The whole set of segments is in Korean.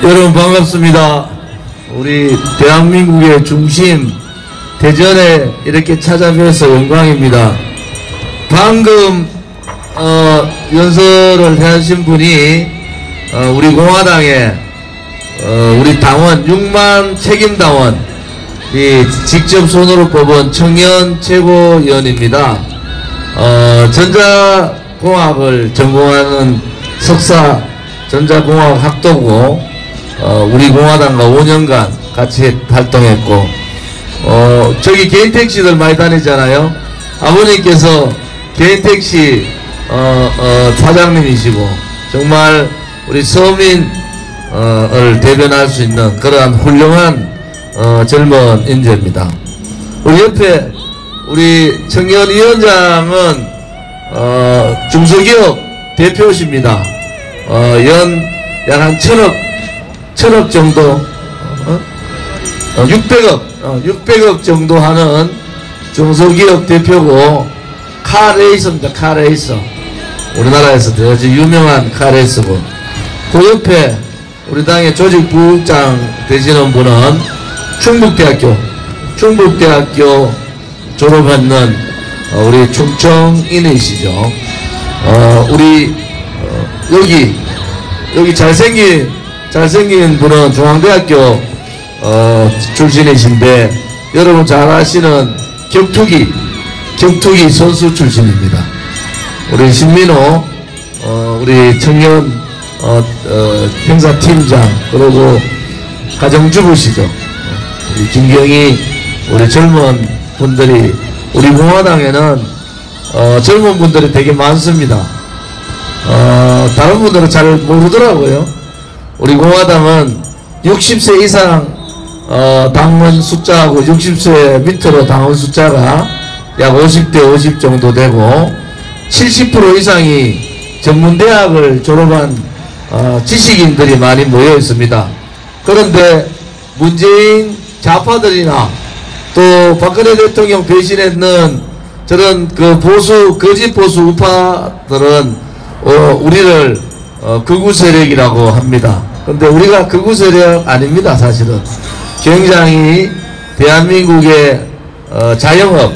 여러분 반갑습니다. 우리 대한민국의 중심 대전에 이렇게 찾아뵈서 영광입니다. 방금 연설을 하신 분이 우리 공화당의 우리 당원 6만 책임당원 직접 손으로 뽑은 청년 최고위원입니다. 전자공학을 전공하는 석사 전자공학 학도고 우리 공화당과 5년간 같이 활동했고 저기 개인 택시들 많이 다니잖아요. 아버님께서 개인 택시 사장님이시고 정말 우리 서민을 대변할 수 있는 그러한 훌륭한 젊은 인재입니다. 우리 옆에 우리 청년위원장은 중소기업 대표십니다. 약 한 천억 정도 600억 정도 하는 중소기업 대표고 카레이서입니다. 카레이서 우리나라에서 아주 유명한 카레이서고 그 옆에 우리 당의 조직부장 되시는 분은 충북대학교 졸업했는 우리 충청인이시죠. 우리 여기 잘생긴 분은 중앙대학교 출신이신데 여러분 잘 아시는 격투기 선수 출신입니다. 우리 신민호 우리 청년 행사팀장 그리고 가정주부시죠. 우리 김경희 우리 젊은 분들이 우리 공화당에는 젊은 분들이 되게 많습니다. 다른 분들은 잘 모르더라고요. 우리 공화당은 60세 이상 당원 숫자하고 60세 밑으로 당원 숫자가 약 50대 50 정도 되고 70% 이상이 전문대학을 졸업한 지식인들이 많이 모여 있습니다. 그런데 문재인 좌파들이나 또 박근혜 대통령 배신했는 저런 그 거짓 보수 우파들은 우리를 극우 세력이라고 합니다. 근데 우리가 극우 세력 아닙니다. 사실은 굉장히 대한민국의 자영업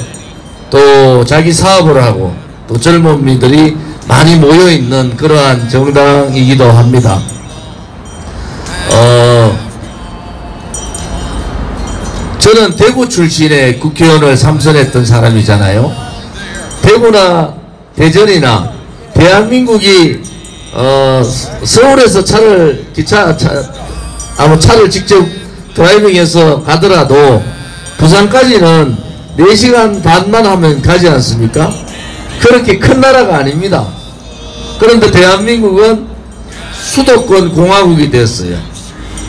또 자기 사업을 하고 또 젊은이들이 많이 모여있는 그러한 정당이기도 합니다. 저는 대구 출신의 국회의원을 삼선했던 사람이잖아요. 대구나 대전이나 대한민국이 서울에서 차를 직접 드라이빙해서 가더라도 부산까지는 4시간 반만 하면 가지 않습니까? 그렇게 큰 나라가 아닙니다. 그런데 대한민국은 수도권 공화국이 됐어요.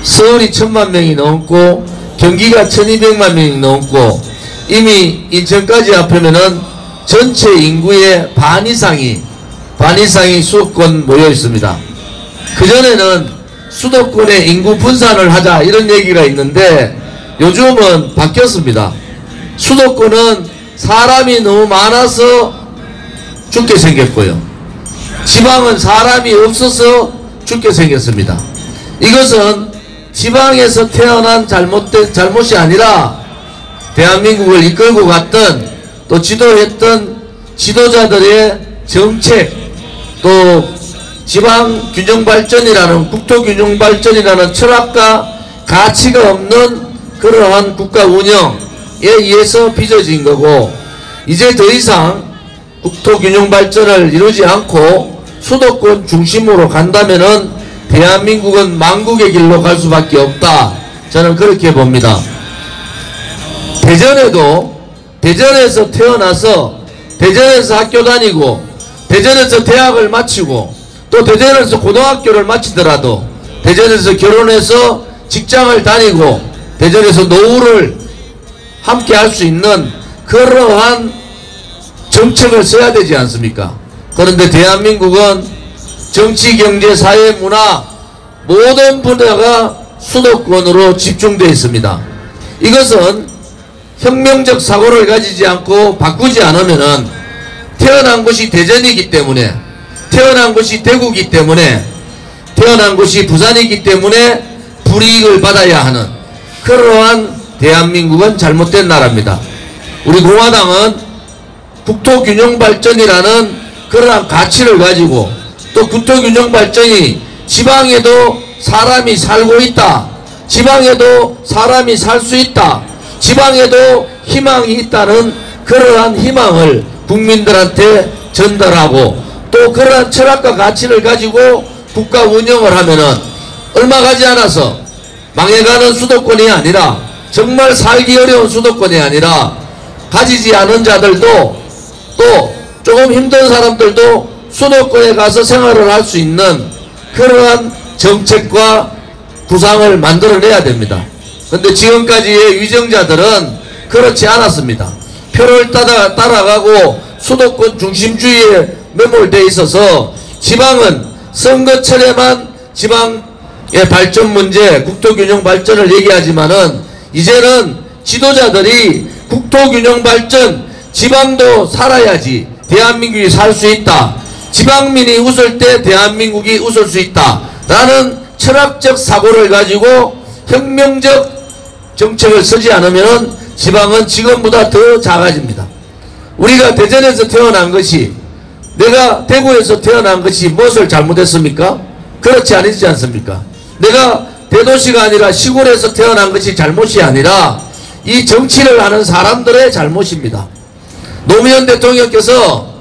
서울이 1000만 명이 넘고 경기가 1200만 명이 넘고 이미 인천까지 합하면은 전체 인구의 반 이상이 수도권 모여 있습니다. 그전에는 수도권의 인구 분산을 하자 이런 얘기가 있는데 요즘은 바뀌었습니다. 수도권은 사람이 너무 많아서 죽게 생겼고요. 지방은 사람이 없어서 죽게 생겼습니다. 이것은 지방에서 태어난 잘못이 아니라 대한민국을 이끌고 갔던 또 지도했던 지도자들의 정책 또 지방균형발전이라는 국토균형발전이라는 철학과 가치가 없는 그러한 국가 운영에 의해서 빚어진 거고 이제 더 이상 국토균형발전을 이루지 않고 수도권 중심으로 간다면은 대한민국은 망국의 길로 갈 수밖에 없다. 저는 그렇게 봅니다. 대전에서 태어나서 대전에서 학교 다니고 대전에서 대학을 마치고 또 대전에서 고등학교를 마치더라도 대전에서 결혼해서 직장을 다니고 대전에서 노후를 함께 할 수 있는 그러한 정책을 써야 되지 않습니까? 그런데 대한민국은 정치, 경제, 사회, 문화 모든 분야가 수도권으로 집중되어 있습니다. 이것은 혁명적 사고를 가지지 않고 바꾸지 않으면은 태어난 곳이 대전이기 때문에 태어난 곳이 대구이기 때문에 태어난 곳이 부산이기 때문에 불이익을 받아야 하는 그러한 대한민국은 잘못된 나라입니다. 우리 공화당은 국토균형발전이라는 그러한 가치를 가지고 또 국토균형발전이 지방에도 사람이 살고 있다, 지방에도 사람이 살 수 있다, 지방에도 희망이 있다는 그러한 희망을 국민들한테 전달하고 또 그러한 철학과 가치를 가지고 국가 운영을 하면은 얼마 가지 않아서 망해가는 수도권이 아니라 정말 살기 어려운 수도권이 아니라 가지지 않은 자들도 또 조금 힘든 사람들도 수도권에 가서 생활을 할 수 있는 그러한 정책과 구상을 만들어내야 됩니다. 근데 지금까지의 위정자들은 그렇지 않았습니다. 표를 따라가고 수도권 중심주의에 매몰되어 있어서 지방은 선거철에만 지방의 발전 문제, 국토균형 발전을 얘기하지만은 이제는 지도자들이 국토균형 발전, 지방도 살아야지 대한민국이 살 수 있다, 지방민이 웃을 때 대한민국이 웃을 수 있다 라는 철학적 사고를 가지고 혁명적 정책을 쓰지 않으면 지방은 지금보다 더 작아집니다. 우리가 대전에서 태어난 것이, 내가 대구에서 태어난 것이 무엇을 잘못했습니까? 그렇지 않지 않습니까? 내가 대도시가 아니라 시골에서 태어난 것이 잘못이 아니라 이 정치를 하는 사람들의 잘못입니다. 노무현 대통령께서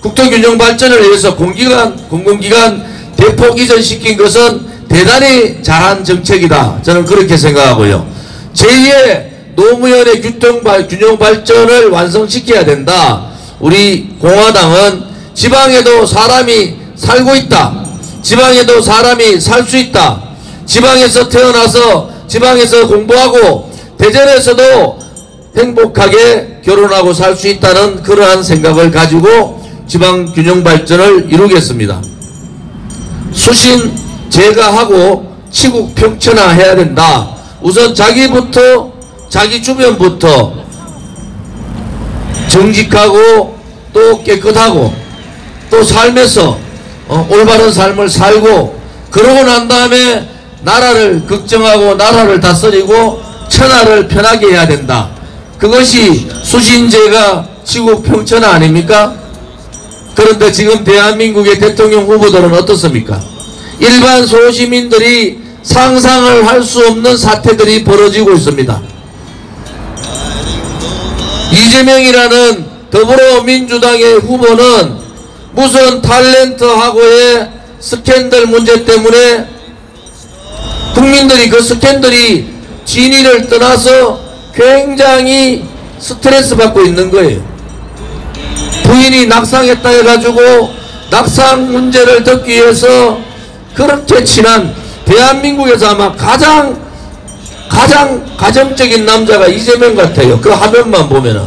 국토균형 발전을 위해서 공공기관 대폭 이전시킨 것은 대단히 잘한 정책이다, 저는 그렇게 생각하고요. 제2의 노무현의 균형 발전을 완성시켜야 된다. 우리 공화당은 지방에도 사람이 살고 있다, 지방에도 사람이 살 수 있다, 지방에서 태어나서 지방에서 공부하고 대전에서도 행복하게 결혼하고 살 수 있다는 그러한 생각을 가지고 지방 균형 발전을 이루겠습니다. 수신 제가하고 치국 평천화 해야 된다. 우선 자기부터, 자기 주변부터 정직하고 또 깨끗하고 또 삶에서 올바른 삶을 살고, 그러고 난 다음에 나라를 걱정하고 나라를 다스리고 천하를 편하게 해야 된다. 그것이 수신제가 치국 평천화 아닙니까? 그런데 지금 대한민국의 대통령 후보들은 어떻습니까? 일반 소시민들이 상상을 할 수 없는 사태들이 벌어지고 있습니다. 이재명이라는 더불어민주당의 후보는 무슨 탤런트하고의 스캔들 문제 때문에 국민들이 그 스캔들이 진위를 떠나서 굉장히 스트레스 받고 있는 거예요. 부인이 낙상했다 해가지고 낙상 문제를 듣기 위해서 그렇게 친한, 대한민국에서 아마 가장 가정적인 남자가 이재명 같아요. 그 화면만 보면은.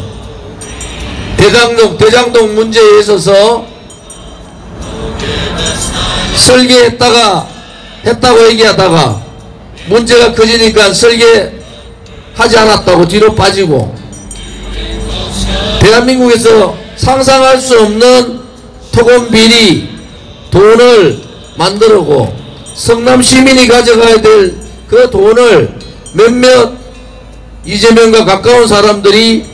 대장동 문제에 있어서 했다고 얘기하다가 문제가 커지니까 설계하지 않았다고 뒤로 빠지고, 대한민국에서 상상할 수 없는 토건 비리, 돈을 만들고 성남 시민이 가져가야 될 그 돈을 몇몇 이재명과 가까운 사람들이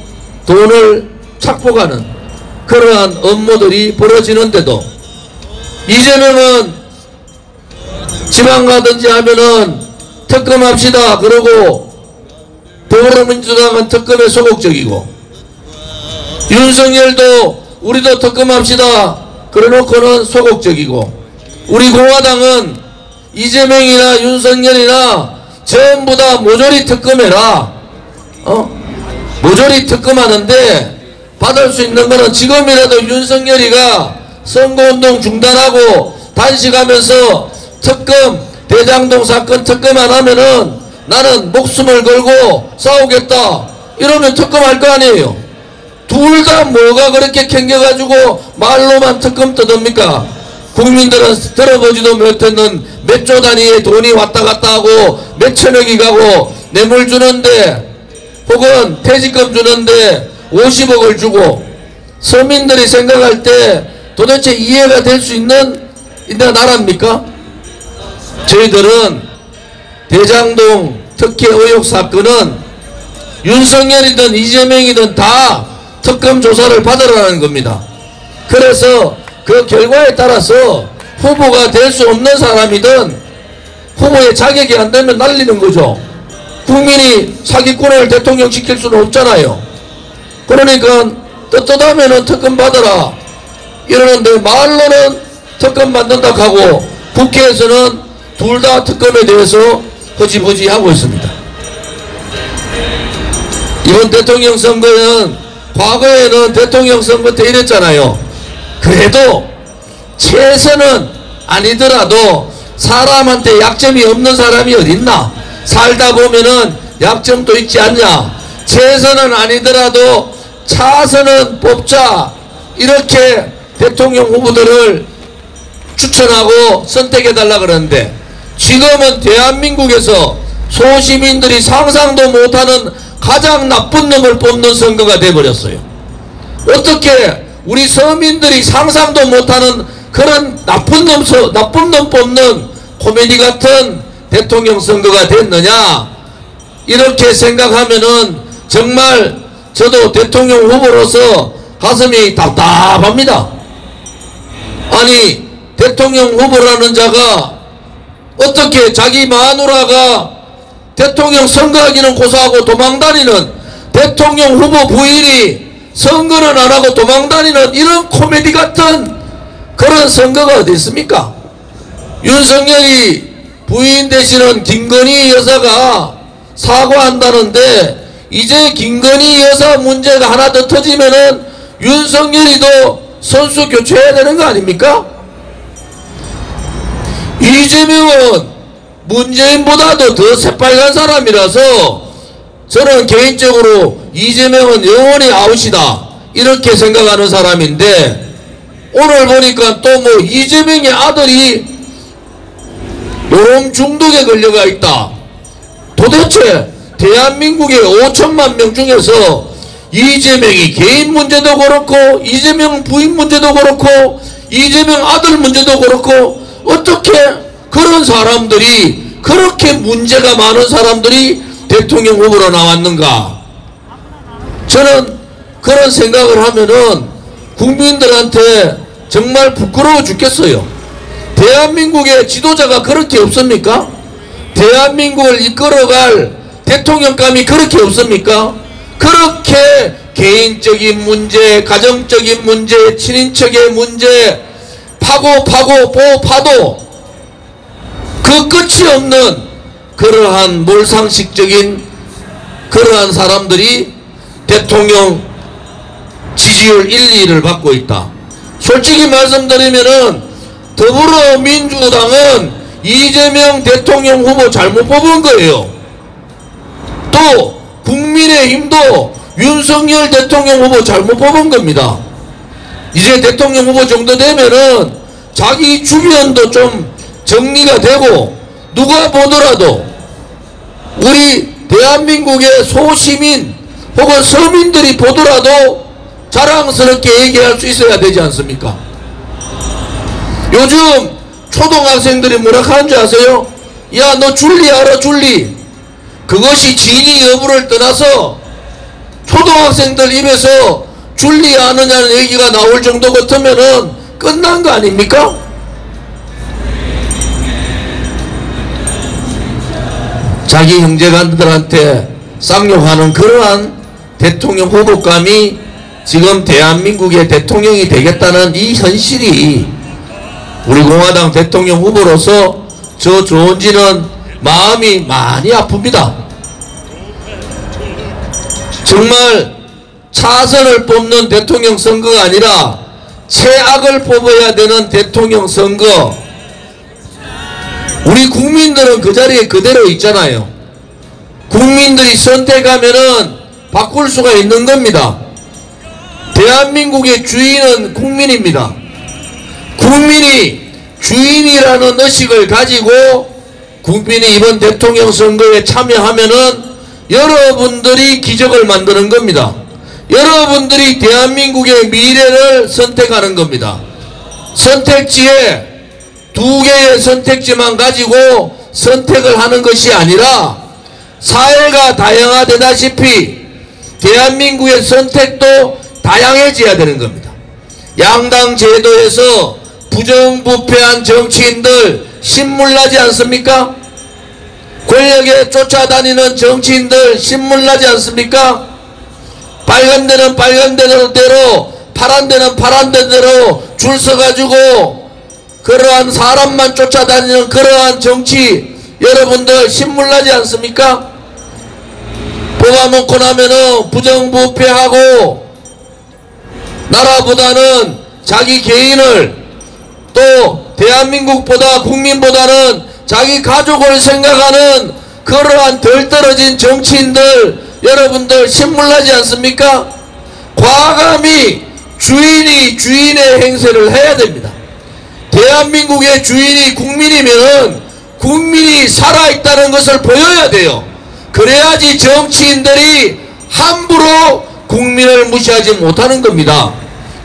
돈을 착복하는 그러한 업무들이 벌어지는데도 이재명은 지방 가든지 하면은 특검합시다 그러고, 더불어민주당은 특검에 소극적이고, 윤석열도 우리도 특검합시다 그래놓고는 소극적이고, 우리 공화당은 이재명이나 윤석열이나 전부 다 모조리 특검해라, 모조리 특검하는데 받을 수 있는 거는 지금이라도 윤석열이가 선거운동 중단하고 단식하면서 특검, 대장동 사건 특검 안 하면은 나는 목숨을 걸고 싸우겠다 이러면 특검할 거 아니에요. 둘 다 뭐가 그렇게 캥겨가지고 말로만 특검 떠듭니까? 국민들은 들어보지도 못했는 몇 조 단위의 돈이 왔다 갔다 하고 몇 천억이 가고 뇌물 주는데, 혹은 퇴직금 주는데 50억을 주고, 서민들이 생각할 때 도대체 이해가 될 수 있는 나라입니까? 저희들은 대장동 특혜 의혹 사건은 윤석열이든 이재명이든 다 특검 조사를 받으라는 겁니다. 그래서 그 결과에 따라서 후보가 될 수 없는 사람이든 후보의 자격이 안 되면 날리는 거죠. 국민이 사기꾼을 대통령 시킬 수는 없잖아요. 그러니까 떳떳하면은 특검 받아라 이러는데 말로는 특검 받는다 하고 국회에서는 둘 다 특검에 대해서 허지부지 하고 있습니다. 이번 대통령 선거는 과거에는 대통령 선거 때 이랬잖아요. 그래도 최선은 아니더라도 사람한테 약점이 없는 사람이 어딨나? 살다 보면은 약점도 있지 않냐? 최선은 아니더라도 차선은 뽑자. 이렇게 대통령 후보들을 추천하고 선택해달라 그러는데 지금은 대한민국에서 소시민들이 상상도 못하는 가장 나쁜 놈을 뽑는 선거가 돼버렸어요. 어떻게 우리 서민들이 상상도 못하는 그런 나쁜 놈 뽑는 코미디 같은 대통령 선거가 됐느냐? 이렇게 생각하면은 정말 저도 대통령 후보로서 가슴이 답답합니다. 아니 대통령 후보라는 자가 어떻게 자기 마누라가 대통령 선거하기는 고사하고 도망다니는 대통령 후보 부인이 선거는 안하고 도망다니는 이런 코미디 같은 그런 선거가 어디 있습니까? 윤석열이 부인 되시는 김건희 여사가 사과한다는데 이제 김건희 여사 문제가 하나 더 터지면은 윤석열이도 선수 교체해야 되는 거 아닙니까? 이재명은 문재인보다도 더 새빨간 사람이라서 저는 개인적으로 이재명은 영원히 아웃이다 이렇게 생각하는 사람인데 오늘 보니까 또 뭐 이재명의 아들이 요런 중독에 걸려가 있다. 도대체 대한민국의 5천만 명 중에서 이재명이 개인 문제도 그렇고 이재명 부인 문제도 그렇고 이재명 아들 문제도 그렇고 어떻게 그런 사람들이 그렇게 문제가 많은 사람들이 대통령 후보로 나왔는가? 저는 그런 생각을 하면은 국민들한테 정말 부끄러워 죽겠어요. 대한민국의 지도자가 그렇게 없습니까? 대한민국을 이끌어갈 대통령감이 그렇게 없습니까? 그렇게 개인적인 문제, 가정적인 문제, 친인척의 문제 파도 그 끝이 없는 그러한 몰상식적인 그러한 사람들이 대통령 지지율 1, 2를 받고 있다. 솔직히 말씀드리면은 더불어민주당은 이재명 대통령 후보 잘못 뽑은 거예요. 또 국민의힘도 윤석열 대통령 후보 잘못 뽑은 겁니다. 이제 대통령 후보 정도 되면은 자기 주변도 좀 정리가 되고 누가 보더라도 우리 대한민국의 소시민 혹은 서민들이 보더라도 자랑스럽게 얘기할 수 있어야 되지 않습니까? 요즘 초등학생들이 뭐라 하는 줄 아세요? 야, 너 줄리 알아? 줄리. 그것이 진위 여부를 떠나서 초등학생들 입에서 줄리 아느냐는 얘기가 나올 정도 같으면은 끝난 거 아닙니까? 자기 형제간들한테 쌍욕하는 그러한 대통령 후보감이 지금 대한민국의 대통령이 되겠다는 이 현실이 우리 공화당 대통령 후보로서 저 좋은지는 마음이 많이 아픕니다. 정말 차선을 뽑는 대통령 선거가 아니라 최악을 뽑아야 되는 대통령 선거. 우리 국민들은 그 자리에 그대로 있잖아요. 국민들이 선택하면은 바꿀 수가 있는 겁니다. 대한민국의 주인은 국민입니다. 국민이 주인이라는 의식을 가지고 국민이 이번 대통령 선거에 참여하면은 여러분들이 기적을 만드는 겁니다. 여러분들이 대한민국의 미래를 선택하는 겁니다. 선택지에 두 개의 선택지만 가지고 선택을 하는 것이 아니라 사회가 다양화되다시피 대한민국의 선택도 다양해져야 되는 겁니다. 양당 제도에서 부정부패한 정치인들 신물나지 않습니까? 권력에 쫓아다니는 정치인들 신물나지 않습니까? 빨간 데는 빨간 데대로, 파란 데는 파란 데대로 줄 서가지고 그러한 사람만 쫓아다니는 그러한 정치 여러분들 신물나지 않습니까? 뽑아먹고 나면은 부정부패하고 나라보다는 자기 개인을 또 대한민국보다 국민보다는 자기 가족을 생각하는 그러한 덜 떨어진 정치인들 여러분들 신물나지 않습니까? 과감히 주인이 주인의 행세를 해야 됩니다. 대한민국의 주인이 국민이면 국민이 살아있다는 것을 보여야 돼요. 그래야지 정치인들이 함부로 국민을 무시하지 못하는 겁니다.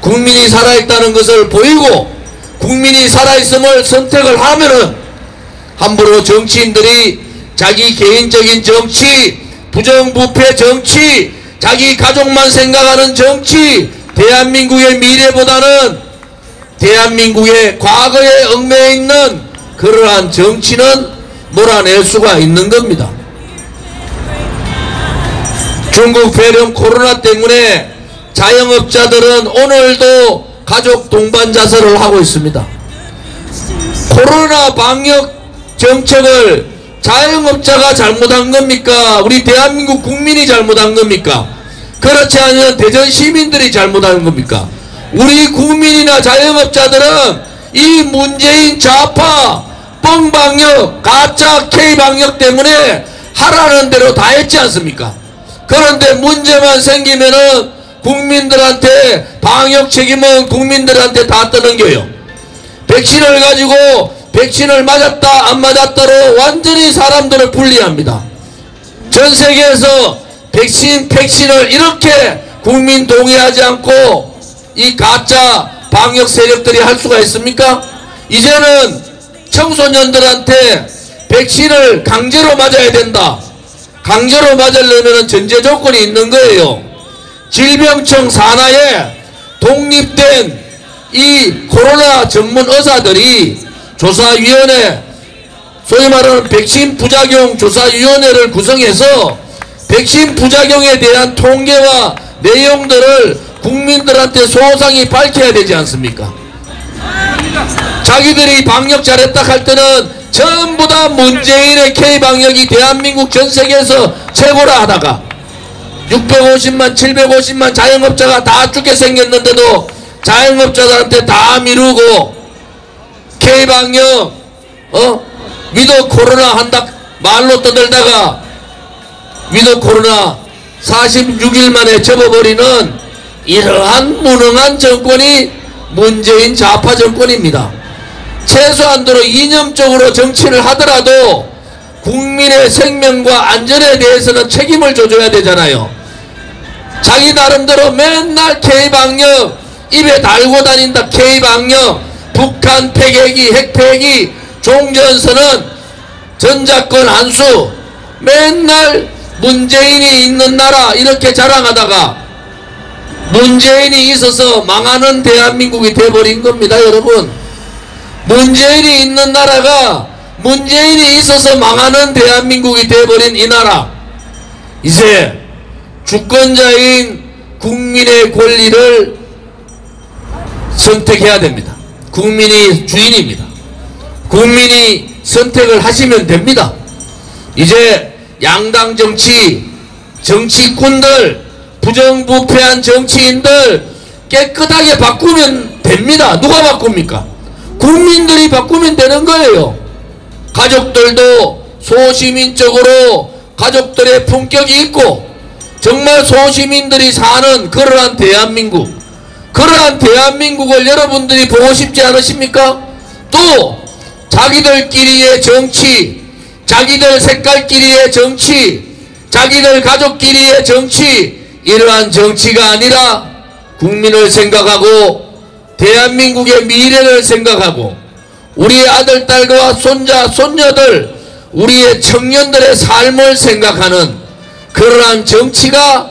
국민이 살아있다는 것을 보이고 국민이 살아있음을 선택을 하면은 함부로 정치인들이 자기 개인적인 정치, 부정부패 정치, 자기 가족만 생각하는 정치, 대한민국의 미래보다는 대한민국의 과거에 얽매여 있는 그러한 정치는 몰아낼 수가 있는 겁니다. 중국 배렴 코로나 때문에 자영업자들은 오늘도 가족 동반 자살을 하고 있습니다. 코로나 방역 정책을 자영업자가 잘못한 겁니까? 우리 대한민국 국민이 잘못한 겁니까? 그렇지 않으면 대전 시민들이 잘못한 겁니까? 우리 국민이나 자영업자들은 이 문재인 좌파 뻥방역 가짜 K방역 때문에 하라는 대로 다 했지 않습니까? 그런데 문제만 생기면은 국민들한테 방역 책임은 국민들한테 다 떠넘겨요. 백신을 가지고 백신을 맞았다 안 맞았다로 완전히 사람들을 분리합니다. 전 세계에서 백신을 이렇게 국민 동의하지 않고 이 가짜 방역 세력들이 할 수가 있습니까? 이제는 청소년들한테 백신을 강제로 맞아야 된다. 강제로 맞으려면 전제 조건이 있는 거예요. 질병청 산하에 독립된 이 코로나 전문 의사들이 조사위원회, 소위 말하는 백신 부작용 조사위원회를 구성해서 백신 부작용에 대한 통계와 내용들을 국민들한테 소상히 밝혀야 되지 않습니까? 자기들이 방역 잘했다 할 때는 전부 다 문재인의 K방역이 대한민국 전 세계에서 최고라 하다가 650만 750만 자영업자가 다 죽게 생겼는데도 자영업자들한테 다 미루고 K방역 위드 코로나 한다 말로 떠들다가 위드 코로나 46일 만에 접어버리는 이러한 무능한 정권이 문재인 좌파 정권입니다. 최소한도로 이념적으로 정치를 하더라도 국민의 생명과 안전에 대해서는 책임을 져줘야 되잖아요. 자기 나름대로 맨날 K방역 입에 달고 다닌다. K방역, 북한 폐기기, 핵폐기, 종전선언, 전작권 안수, 맨날 문재인이 있는 나라 이렇게 자랑하다가 문재인이 있어서 망하는 대한민국이 돼버린 겁니다. 여러분, 문재인이 있는 나라가 문재인이 있어서 망하는 대한민국이 돼버린 이 나라, 이제 주권자인 국민의 권리를 선택해야 됩니다. 국민이 주인입니다. 국민이 선택을 하시면 됩니다. 이제 양당 정치, 정치꾼들, 부정부패한 정치인들 깨끗하게 바꾸면 됩니다. 누가 바꿉니까? 국민들이 바꾸면 되는 거예요. 가족들도 소시민적으로 가족들의 품격이 있고 정말 소시민들이 사는 그러한 대한민국, 그러한 대한민국을 여러분들이 보고 싶지 않으십니까? 또 자기들끼리의 정치, 자기들 색깔끼리의 정치, 자기들 가족끼리의 정치, 이러한 정치가 아니라 국민을 생각하고 대한민국의 미래를 생각하고 우리 아들, 딸과 손자, 손녀들 우리의 청년들의 삶을 생각하는 그러한 정치가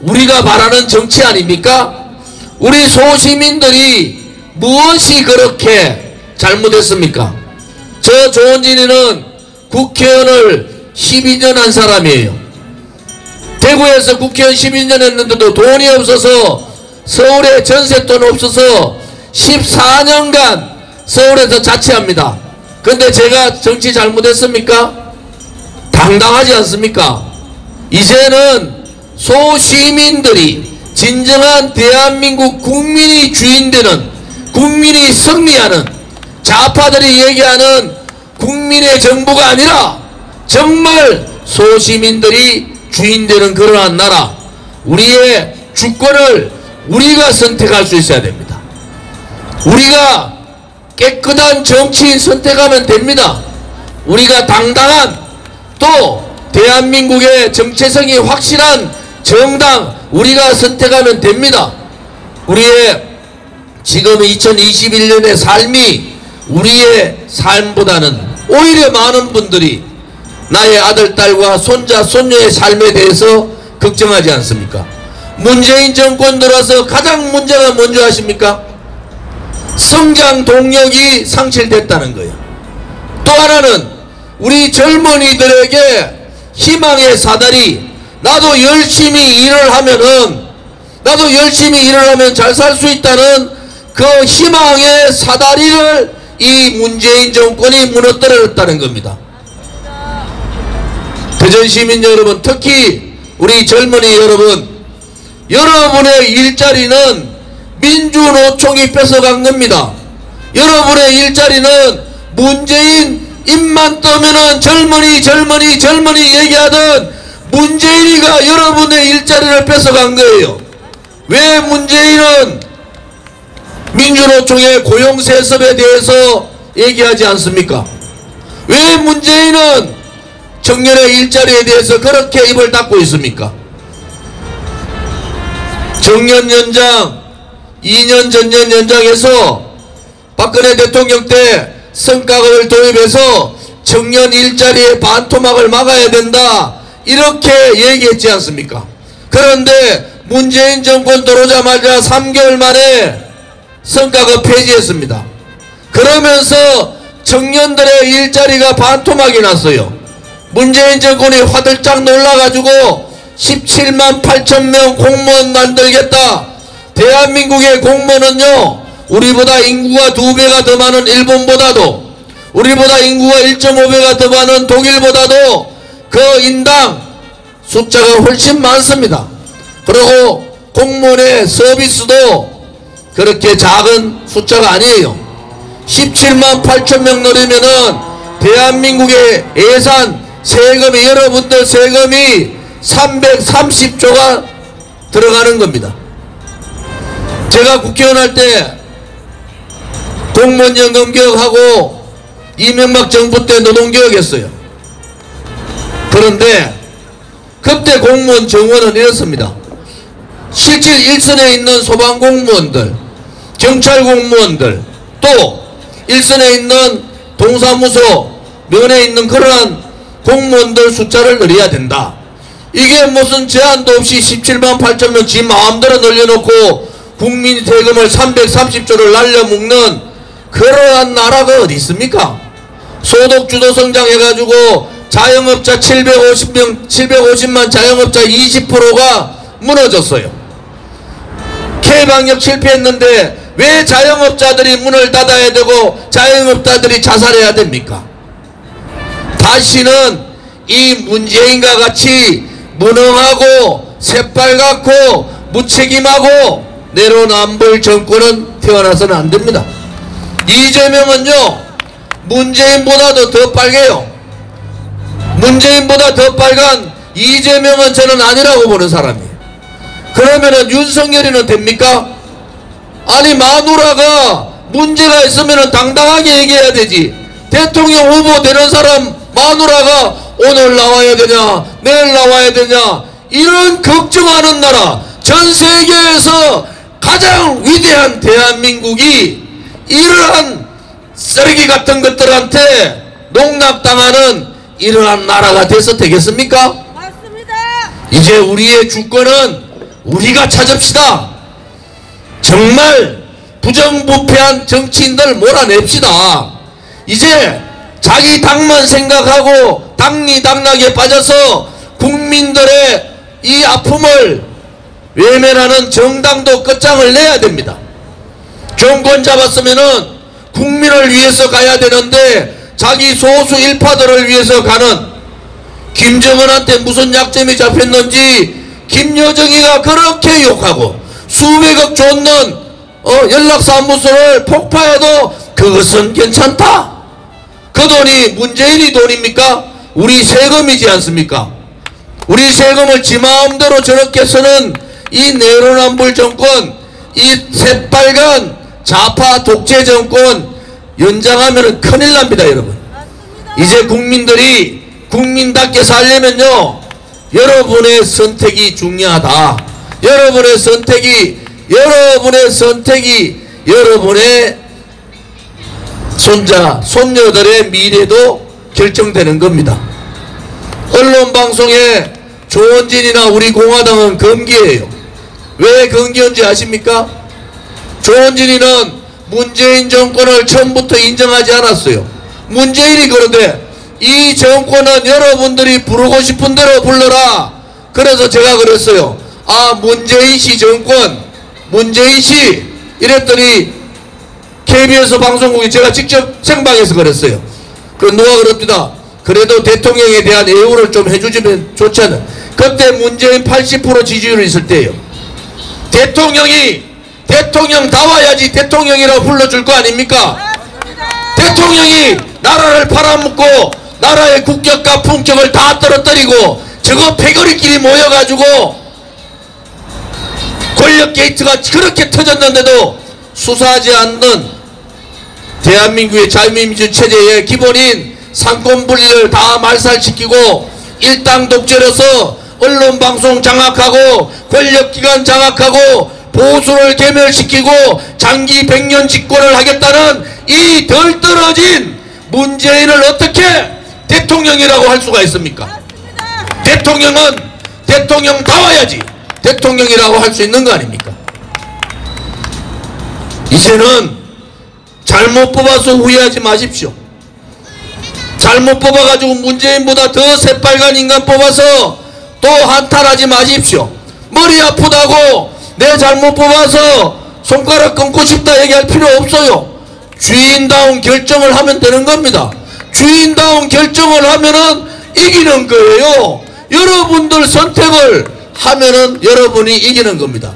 우리가 바라는 정치 아닙니까? 우리 소시민들이 무엇이 그렇게 잘못했습니까? 저 조원진이는 국회의원을 12년 한 사람이에요. 대구에서 국회의원 12년 했는데도 돈이 없어서, 서울에 전세돈 없어서 14년간 서울에서 자취합니다. 근데 제가 정치 잘못했습니까? 당당하지 않습니까? 이제는 소시민들이 진정한 대한민국 국민이 주인되는, 국민이 승리하는, 좌파들이 얘기하는 국민의 정부가 아니라 정말 소시민들이 주인되는 그러한 나라, 우리의 주권을 우리가 선택할 수 있어야 됩니다. 우리가 깨끗한 정치인 선택하면 됩니다. 우리가 당당한, 또 대한민국의 정체성이 확실한 정당 우리가 선택하면 됩니다. 우리의 지금 2021년의 삶이 우리의 삶보다는 오히려 많은 분들이 나의 아들, 딸과 손자, 손녀의 삶에 대해서 걱정하지 않습니까? 문재인 정권 들어서 가장 문제가 뭔지 아십니까? 성장 동력이 상실됐다는 거예요. 또 하나는 우리 젊은이들에게 희망의 사다리, 나도 열심히 일을 하면은, 나도 열심히 일을 하면 잘 살 수 있다는 그 희망의 사다리를 이 문재인 정권이 무너뜨렸다는 겁니다. 대전 시민 여러분, 특히 우리 젊은이 여러분, 여러분의 일자리는 민주노총이 뺏어간 겁니다. 여러분의 일자리는 문재인 입만 떠면은 젊은이 얘기하던 문재인이가 여러분의 일자리를 뺏어간 거예요. 왜 문재인은 민주노총의 고용세습에 대해서 얘기하지 않습니까? 왜 문재인은 청년의 일자리에 대해서 그렇게 입을 닫고 있습니까? 정년연장, 2년 전년 연장해서 박근혜 대통령 때 성과급을 도입해서 청년 일자리의 반토막을 막아야 된다, 이렇게 얘기했지 않습니까? 그런데 문재인 정권 들어오자마자 3개월 만에 성과급 폐지했습니다. 그러면서 청년들의 일자리가 반토막이 났어요. 문재인 정권이 화들짝 놀라가지고 17만 8천 명 공무원 만들겠다. 대한민국의 공무원은요, 우리보다 인구가 2배가 더 많은 일본보다도, 우리보다 인구가 1.5배가 더 많은 독일보다도 그 인당 숫자가 훨씬 많습니다. 그리고 공무원의 서비스도 그렇게 작은 숫자가 아니에요. 17만 8천 명 늘리면은 대한민국의 예산, 세금이, 여러분들 세금이 330조가 들어가는 겁니다. 제가 국회의원 할 때 공무원연금 개혁하고 이명박 정부 때 노동개혁 했어요. 그런데 그때 공무원 정원은 이렇습니다. 실질 일선에 있는 소방공무원들, 경찰공무원들, 또 일선에 있는 동사무소 면에 있는 그러한 공무원들 숫자를 늘려야 된다. 이게 무슨 제한도 없이 17만 8천 명 지 마음대로 늘려놓고 국민 세금을 330조를 날려먹는 그러한 나라가 어디 있습니까? 소득주도 성장해가지고 자영업자 750만 자영업자 20%가 무너졌어요. K방역 실패했는데 왜 자영업자들이 문을 닫아야 되고 자영업자들이 자살해야 됩니까? 다시는 이 문재인과 같이 무능하고 새빨갛고 무책임하고 내로남불 정권은 태어나서는 안 됩니다. 이재명은요, 문재인보다도 더 빨개요. 문재인보다 더 빨간 이재명은 저는 아니라고 보는 사람이에요. 그러면은 윤석열이는 됩니까? 아니, 마누라가 문제가 있으면은 당당하게 얘기해야 되지. 대통령 후보 되는 사람 마누라가 오늘 나와야 되냐, 내일 나와야 되냐, 이런 걱정하는 나라, 전 세계에서 가장 위대한 대한민국이 이러한 쓰레기 같은 것들한테 농락당하는 이러한 나라가 돼서 되겠습니까? 맞습니다. 이제 우리의 주권은 우리가 찾읍시다. 정말 부정부패한 정치인들 몰아냅시다. 이제 자기 당만 생각하고 당리당락에 빠져서 국민들의 이 아픔을 외면하는 정당도 끝장을 내야 됩니다. 정권 잡았으면은 국민을 위해서 가야 되는데 자기 소수 일파들을 위해서 가는, 김정은한테 무슨 약점이 잡혔는지 김여정이가 그렇게 욕하고 수백억 줬는 연락사무소를 폭파해도 그것은 괜찮다. 그 돈이 문재인이 돈입니까? 우리 세금이지 않습니까? 우리 세금을 지 마음대로 저렇게 쓰는 이 내로남불 정권, 이 새빨간 좌파 독재 정권 연장하면 큰일 납니다, 여러분. 이제 국민들이 국민답게 살려면요, 여러분의 선택이 중요하다. 여러분의 선택이 여러분의 손자, 손녀들의 미래도 결정되는 겁니다. 언론방송에 조원진이나 우리 공화당은 금기예요. 왜 금기인지 아십니까? 조원진이는 문재인 정권을 처음부터 인정하지 않았어요. 문재인이 그러되 이 정권은 여러분들이 부르고 싶은 대로 불러라. 그래서 제가 그랬어요. 아, 문재인씨 정권, 문재인씨 이랬더니 KBS 방송국이 제가 직접 생방에서 그랬어요. 그 누가 그럽니다. 그래도 대통령에 대한 예우를 좀 해주시면 좋잖아요. 그때 문재인 80% 지지율이 있을 때예요. 대통령 나와야지 대통령이라고 불러줄 거 아닙니까? 대통령이 나라를 팔아먹고 나라의 국격과 품격을 다 떨어뜨리고 저거 패거리끼리 모여가지고 권력 게이트가 그렇게 터졌는데도 수사하지 않는 대한민국의 자유민주 체제의 기본인 상권분리를 다 말살시키고 일당 독재로서 언론방송 장악하고 권력기관 장악하고 보수를 괴멸시키고 장기 100년 집권을 하겠다는 이 덜 떨어진 문재인을 어떻게 대통령이라고 할 수가 있습니까? 대통령은 대통령 나와야지 대통령이라고 할 수 있는 거 아닙니까? 이제는 잘못 뽑아서 후회하지 마십시오. 잘못 뽑아가지고 문재인보다 더 새빨간 인간 뽑아서 또 한탄하지 마십시오. 머리 아프다고 내 잘못 뽑아서 손가락 끊고 싶다 얘기할 필요 없어요. 주인다운 결정을 하면 되는 겁니다. 주인다운 결정을 하면은 이기는 거예요. 여러분들 선택을 하면은 여러분이 이기는 겁니다.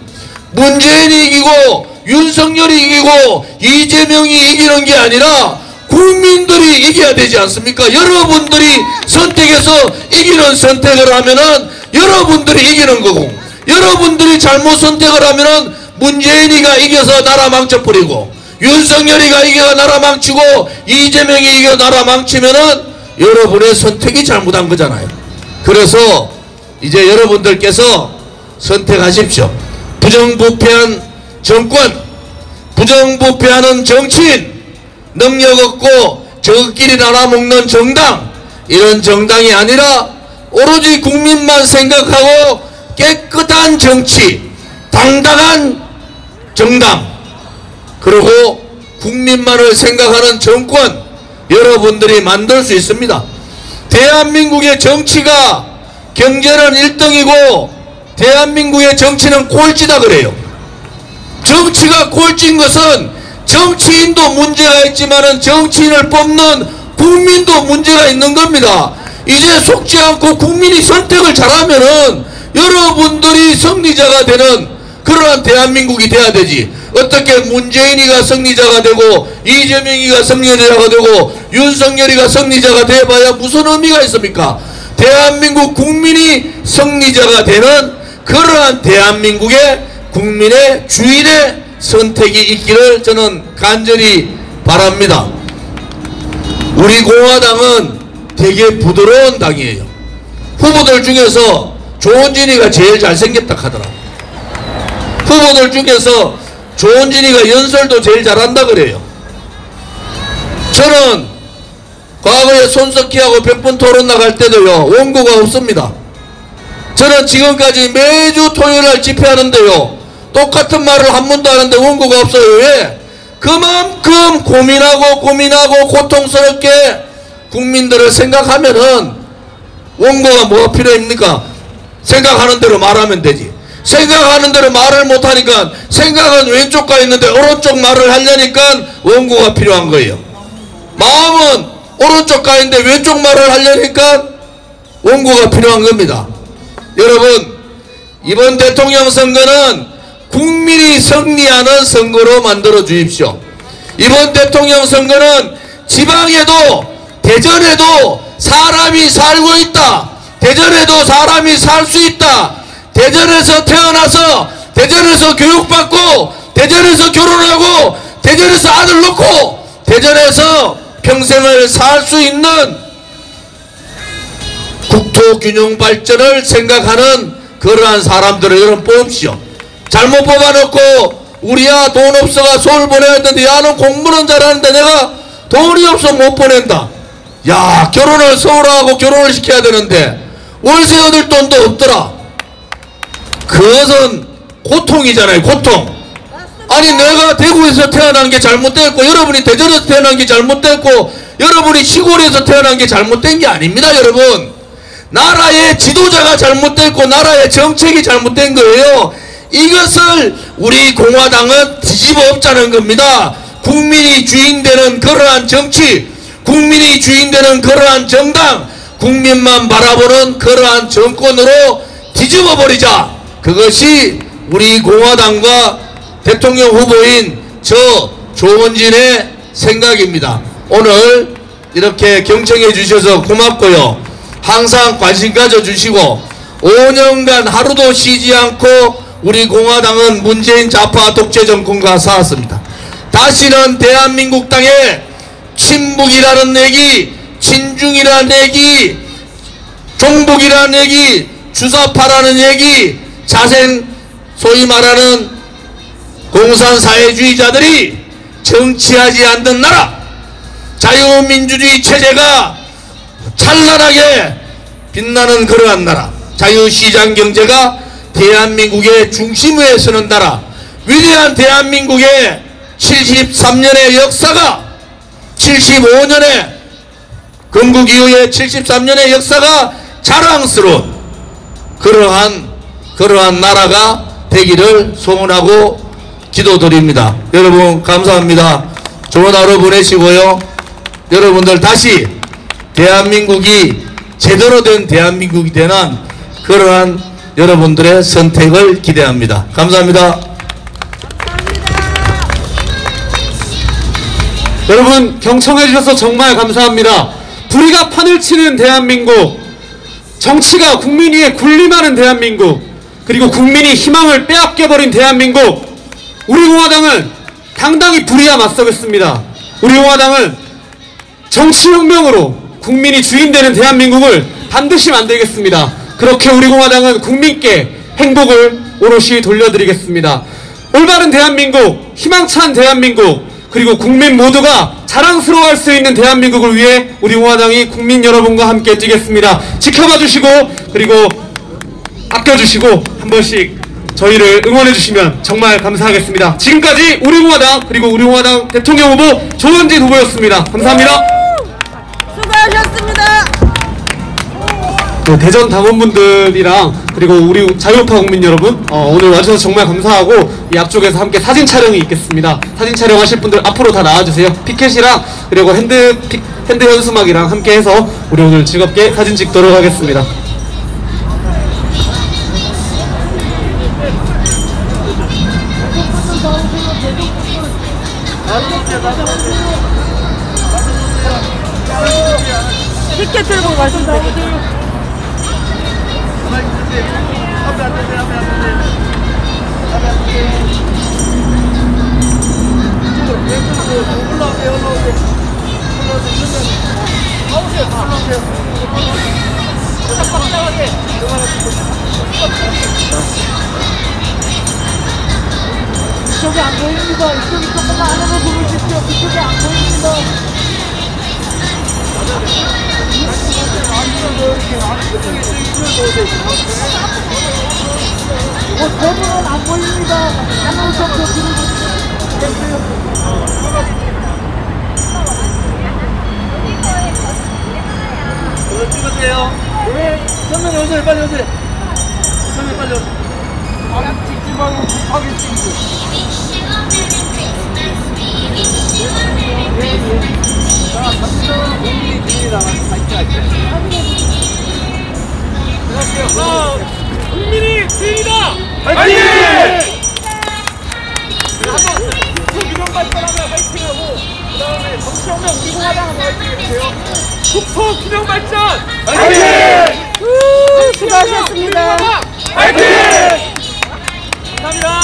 문재인이 이기고 윤석열이 이기고 이재명이 이기는 게 아니라 국민들이 이겨야 되지 않습니까? 여러분들이 선택해서 이기는 선택을 하면은 여러분들이 이기는 거고, 여러분들이 잘못 선택을 하면은 문재인이가 이겨서 나라 망쳐버리고 윤석열이가 이겨 나라 망치고 이재명이 이겨 나라 망치면은 여러분의 선택이 잘못한 거잖아요. 그래서 이제 여러분들께서 선택하십시오. 부정부패한 정권, 부정부패하는 정치인, 능력 없고 저끼리 나눠먹는 정당, 이런 정당이 아니라 오로지 국민만 생각하고 깨끗한 정치, 당당한 정당, 그리고 국민만을 생각하는 정권 여러분들이 만들 수 있습니다. 대한민국의 정치가 경제는 1등이고 대한민국의 정치는 꼴찌다 그래요. 정치가 꼴찌인 것은 정치인도 문제가 있지만은 정치인을 뽑는 국민도 문제가 있는 겁니다. 이제 속지 않고 국민이 선택을 잘하면은 여러분들이 승리자가 되는 그러한 대한민국이 돼야 되지. 어떻게 문재인이가 승리자가 되고 이재명이가 승리자가 되고 윤석열이가 승리자가 돼봐야 무슨 의미가 있습니까? 대한민국 국민이 승리자가 되는 그러한 대한민국의 국민의 주인의 선택이 있기를 저는 간절히 바랍니다. 우리 공화당은 되게 부드러운 당이에요. 후보들 중에서 조원진이가 제일 잘생겼다 하더라. 후보들 중에서 조원진이가 연설도 제일 잘한다 그래요. 저는 과거에 손석희하고 100분 토론 나갈 때도요, 원고가 없습니다. 저는 지금까지 매주 토요일날 집회하는데요, 똑같은 말을 한 번도 하는데 원고가 없어요. 왜? 그만큼 고민하고 고통스럽게 국민들을 생각하면은 원고가 뭐가 필요합니까? 생각하는 대로 말하면 되지. 생각하는 대로 말을 못하니까 생각은 왼쪽 가 있는데 오른쪽 말을 하려니까 원고가 필요한 거예요. 마음은 오른쪽 가 있는데 왼쪽 말을 하려니까 원고가 필요한 겁니다. 여러분, 이번 대통령 선거는 국민이 승리하는 선거로 만들어 주십시오. 이번 대통령 선거는 지방에도 대전에도 사람이 살고 있다. 대전에도 사람이 살 수 있다. 대전에서 태어나서 대전에서 교육받고 대전에서 결혼하고 대전에서 아들 낳고 대전에서 평생을 살 수 있는 국토균형 발전을 생각하는 그러한 사람들을 여러분 뽑으십시오. 잘못 뽑아놓고 우리야 돈 없어가 서울 보내야 되는데, 야 너 공부는 잘하는데 내가 돈이 없어 못 보낸다. 야 결혼을 서울하고 결혼을 시켜야 되는데 월세 얻을 돈도 없더라. 그것은 고통이잖아요. 고통. 아니 내가 대구에서 태어난 게 잘못됐고 여러분이 대전에서 태어난 게 잘못됐고 여러분이 시골에서 태어난 게 잘못된 게 아닙니다. 여러분, 나라의 지도자가 잘못됐고 나라의 정책이 잘못된 거예요. 이것을 우리 공화당은 뒤집어 엎자는 겁니다. 국민이 주인되는 그러한 정치, 국민이 주인되는 그러한 정당, 국민만 바라보는 그러한 정권으로 뒤집어 버리자. 그것이 우리 공화당과 대통령 후보인 저 조원진의 생각입니다. 오늘 이렇게 경청해 주셔서 고맙고요. 항상 관심 가져주시고 5년간 하루도 쉬지 않고 우리 공화당은 문재인 좌파 독재 정권과 싸웠습니다. 다시는 대한민국 땅에 친북이라는 얘기, 친중이라는 얘기, 종북이라는 얘기, 주사파라는 얘기, 자생 소위 말하는 공산사회주의자들이 정치하지 않는 나라, 자유민주주의 체제가 찬란하게 빛나는 그러한 나라, 자유시장경제가 대한민국의 중심에 서는 나라, 위대한 대한민국의 73년의 역사가 75년의 건국 이후의 73년의 역사가 자랑스러운 그러한 나라가 되기를 소원하고 기도드립니다. 여러분 감사합니다. 좋은 하루 보내시고요. 여러분들 다시 대한민국이 제대로 된 대한민국이 되는 그러한 여러분들의 선택을 기대합니다. 감사합니다. 여러분 경청해 주셔서 정말 감사합니다. 불의가 판을 치는 대한민국, 정치가 국민 위에 군림하는 대한민국, 그리고 국민이 희망을 빼앗겨버린 대한민국, 우리 공화당은 당당히 불의와 맞서겠습니다. 우리 공화당은 정치혁명으로 국민이 주인되는 대한민국을 반드시 만들겠습니다. 그렇게 우리 공화당은 국민께 행복을 오롯이 돌려드리겠습니다. 올바른 대한민국, 희망찬 대한민국, 그리고 국민 모두가 자랑스러워할 수 있는 대한민국을 위해 우리 공화당이 국민 여러분과 함께 뛰겠습니다. 지켜봐 주시고 그리고 아껴주시고 한 번씩 저희를 응원해 주시면 정말 감사하겠습니다. 지금까지 우리 공화당 그리고 우리 공화당 대통령 후보 조원진 후보였습니다. 감사합니다. 수고하셨습니다. 네, 대전 당원분들이랑 그리고 우리 자유우파 국민 여러분 오늘 와주셔서 정말 감사하고 이 앞쪽에서 함께 사진 촬영이 있겠습니다. 사진 촬영하실 분들 앞으로 다 나와주세요. 피켓이랑 그리고 핸드 현수막이랑 함께 해서 우리 오늘 즐겁게 사진 찍도록 하겠습니다. 티켓 들고 가시면 되겠다. 이쪽이 안 보입니다. 이쪽이 조금만 안으로 보여주십시오. 이쪽이 안 보입니다. 저분은 안 보입니다. 아나운서 찍으세요. 네, 선배님 오세요. 빨리 오세요. 선배님 빨리 오세요. 찍지 말고 급하게 찍고. 자, 갑니다. 공기 길이랑 같이 할게요. 자, 국민이 주인이다! 화이팅! 한번 국토균형 발전하면 화이팅하고 그 다음에 정치혁명 우리공화당 화이팅 해주세요. 국토균형 발전! 화이팅! 수고하셨습니다. 화이팅! 감사합니다.